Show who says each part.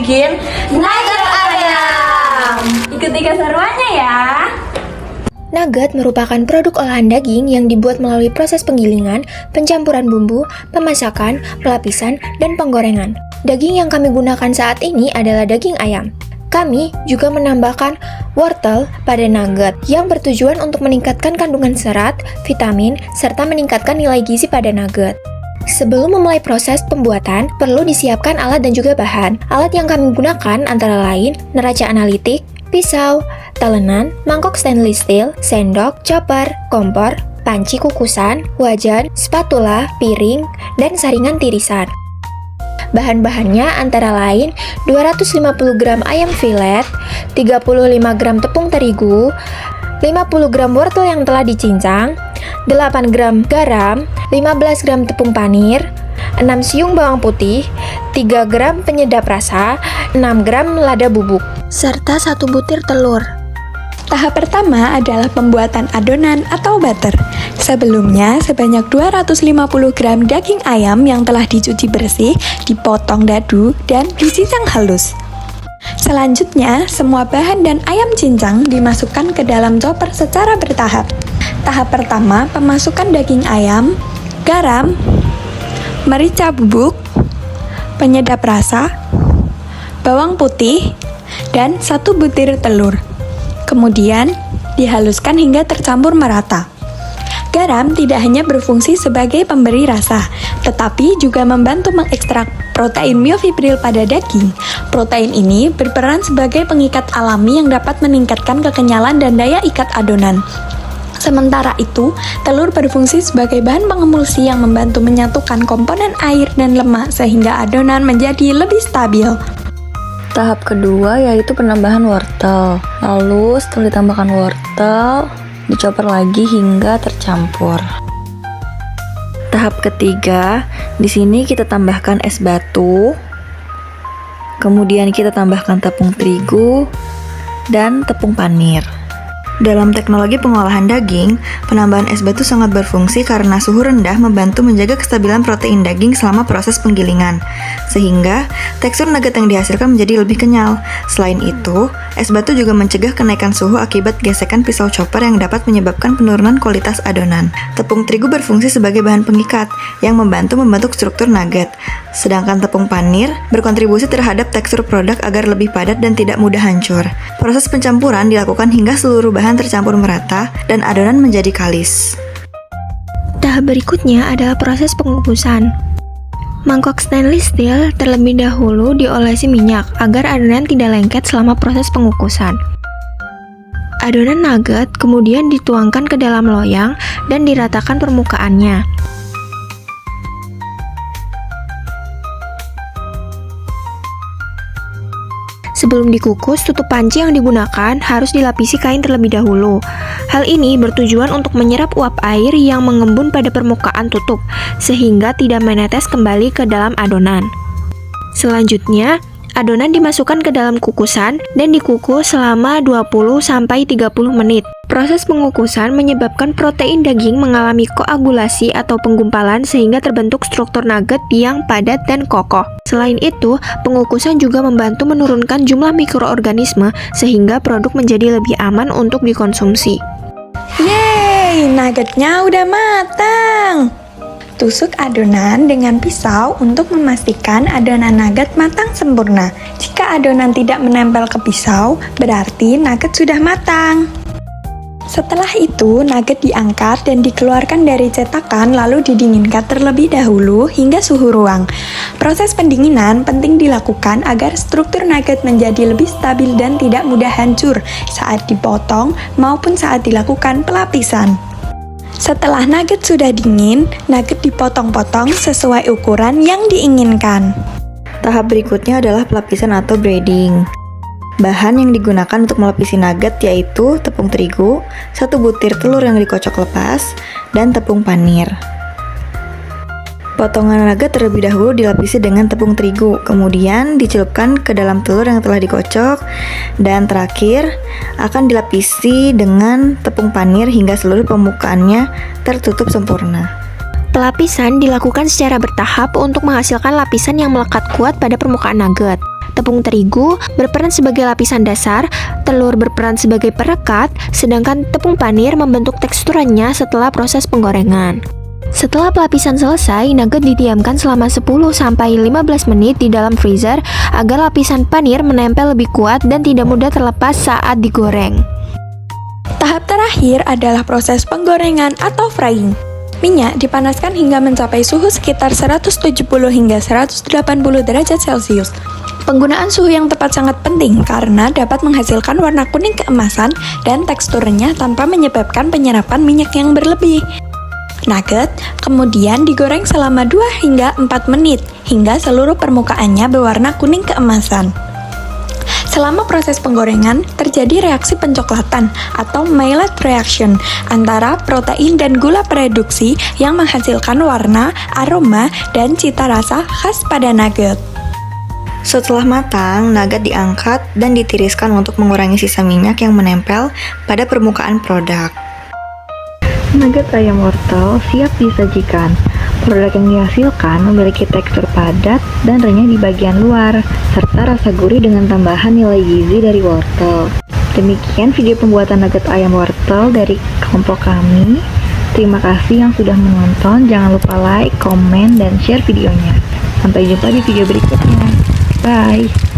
Speaker 1: bikin nugget ayam. Ikuti keseruannya ya.
Speaker 2: Nugget merupakan produk olahan daging yang dibuat melalui proses penggilingan, pencampuran bumbu, pemasakan, pelapisan, dan penggorengan. Daging yang kami gunakan saat ini adalah daging ayam. Kami juga menambahkan wortel pada nugget yang bertujuan untuk meningkatkan kandungan serat, vitamin, serta meningkatkan nilai gizi pada nugget. Sebelum memulai proses pembuatan, perlu disiapkan alat dan juga bahan. Alat yang kami gunakan antara lain neraca analitik, pisau, talenan, mangkok stainless steel, sendok, chopper, kompor, panci kukusan, wajan, spatula, piring, dan saringan tirisan. Bahan-bahannya antara lain 250 gram ayam filet, 35 gram tepung terigu, 50 gram wortel yang telah dicincang, 8 gram garam, 15 gram tepung panir, 6 siung bawang putih, 3 gram penyedap rasa, 6 gram lada bubuk, serta 1 butir telur.
Speaker 3: Tahap pertama adalah pembuatan adonan atau butter. Sebelumnya, sebanyak 250 gram daging ayam yang telah dicuci bersih, dipotong dadu, dan dicincang halus. Selanjutnya, semua bahan dan ayam cincang dimasukkan ke dalam chopper secara bertahap. Tahap pertama, pemasukan daging ayam, garam, merica bubuk, penyedap rasa, bawang putih, dan 1 butir telur. Kemudian, dihaluskan hingga tercampur merata. Garam tidak hanya berfungsi sebagai pemberi rasa, tetapi juga membantu mengekstrak protein myofibril pada daging. Protein ini berperan sebagai pengikat alami yang dapat meningkatkan kekenyalan dan daya ikat adonan. Sementara itu, telur berfungsi sebagai bahan pengemulsi yang membantu menyatukan komponen air dan lemak sehingga adonan menjadi lebih stabil.
Speaker 1: Tahap kedua yaitu penambahan wortel. Lalu setelah ditambahkan wortel, dicoper lagi hingga tercampur. Tahap ketiga, di sini kita tambahkan es batu. Kemudian kita tambahkan tepung terigu dan tepung panir. Dalam teknologi pengolahan daging, penambahan es batu sangat berfungsi karena suhu rendah membantu menjaga kestabilan protein daging selama proses penggilingan, sehingga tekstur nugget yang dihasilkan menjadi lebih kenyal. Selain itu, es batu juga mencegah kenaikan suhu akibat gesekan pisau chopper yang dapat menyebabkan penurunan kualitas adonan. Tepung terigu berfungsi sebagai bahan pengikat yang membantu membentuk struktur nugget, sedangkan tepung panir berkontribusi terhadap tekstur produk agar lebih padat dan tidak mudah hancur. Proses pencampuran dilakukan hingga seluruh bahan tercampur merata dan adonan menjadi kalis.
Speaker 2: Tahap berikutnya adalah proses pengukusan. Mangkok stainless steel terlebih dahulu diolesi minyak agar adonan tidak lengket selama proses pengukusan. Adonan nugget kemudian dituangkan ke dalam loyang dan diratakan permukaannya. Sebelum dikukus, tutup panci yang digunakan harus dilapisi kain terlebih dahulu. Hal ini bertujuan untuk menyerap uap air yang mengembun pada permukaan tutup, sehingga tidak menetes kembali ke dalam adonan. Selanjutnya, adonan dimasukkan ke dalam kukusan dan dikukus selama 20-30 menit. Proses pengukusan menyebabkan protein daging mengalami koagulasi atau penggumpalan sehingga terbentuk struktur nugget yang padat dan kokoh. Selain itu, pengukusan juga membantu menurunkan jumlah mikroorganisme sehingga produk menjadi lebih aman untuk dikonsumsi.
Speaker 3: Yeay, nuggetnya udah matang! Tusuk adonan dengan pisau untuk memastikan adonan nugget matang sempurna. Jika adonan tidak menempel ke pisau, berarti nugget sudah matang. Setelah itu, nugget diangkat dan dikeluarkan dari cetakan lalu didinginkan terlebih dahulu hingga suhu ruang. Proses pendinginan penting dilakukan agar struktur nugget menjadi lebih stabil dan tidak mudah hancur saat dipotong maupun saat dilakukan pelapisan. Setelah nugget sudah dingin, nugget dipotong-potong sesuai ukuran yang diinginkan.
Speaker 1: Tahap berikutnya adalah pelapisan atau breading. Bahan yang digunakan untuk melapisi nugget yaitu tepung terigu, 1 butir telur yang dikocok lepas, dan tepung panir. Potongan nugget terlebih dahulu dilapisi dengan tepung terigu, kemudian dicelupkan ke dalam telur yang telah dikocok, dan terakhir akan dilapisi dengan tepung panir hingga seluruh permukaannya tertutup sempurna.
Speaker 2: Pelapisan dilakukan secara bertahap untuk menghasilkan lapisan yang melekat kuat pada permukaan nugget. tepung terigu berperan sebagai lapisan dasar, telur berperan sebagai perekat, sedangkan tepung panir membentuk teksturannya setelah proses penggorengan. Setelah pelapisan selesai, nugget didiamkan selama 10-15 menit di dalam freezer agar lapisan panir menempel lebih kuat dan tidak mudah terlepas saat digoreng.
Speaker 3: Tahap terakhir adalah proses penggorengan atau frying. Minyak dipanaskan hingga mencapai suhu sekitar 170 hingga 180 derajat Celcius. Penggunaan suhu yang tepat sangat penting karena dapat menghasilkan warna kuning keemasan dan teksturnya tanpa menyebabkan penyerapan minyak yang berlebih. Nugget kemudian digoreng selama 2 hingga 4 menit hingga seluruh permukaannya berwarna kuning keemasan. Selama proses penggorengan, terjadi reaksi pencoklatan atau Maillard reaction antara protein dan gula pereduksi yang menghasilkan warna, aroma, dan cita rasa khas pada nugget.
Speaker 1: Setelah matang, nugget diangkat dan ditiriskan untuk mengurangi sisa minyak yang menempel pada permukaan produk. Nugget ayam wortel siap disajikan. Produk yang dihasilkan memiliki tekstur padat dan renyah di bagian luar, serta rasa gurih dengan tambahan nilai gizi dari wortel. Demikian video pembuatan nugget ayam wortel dari kelompok kami. Terima kasih yang sudah menonton. Jangan lupa like, komen, dan share videonya. Sampai jumpa di video berikutnya. Bye!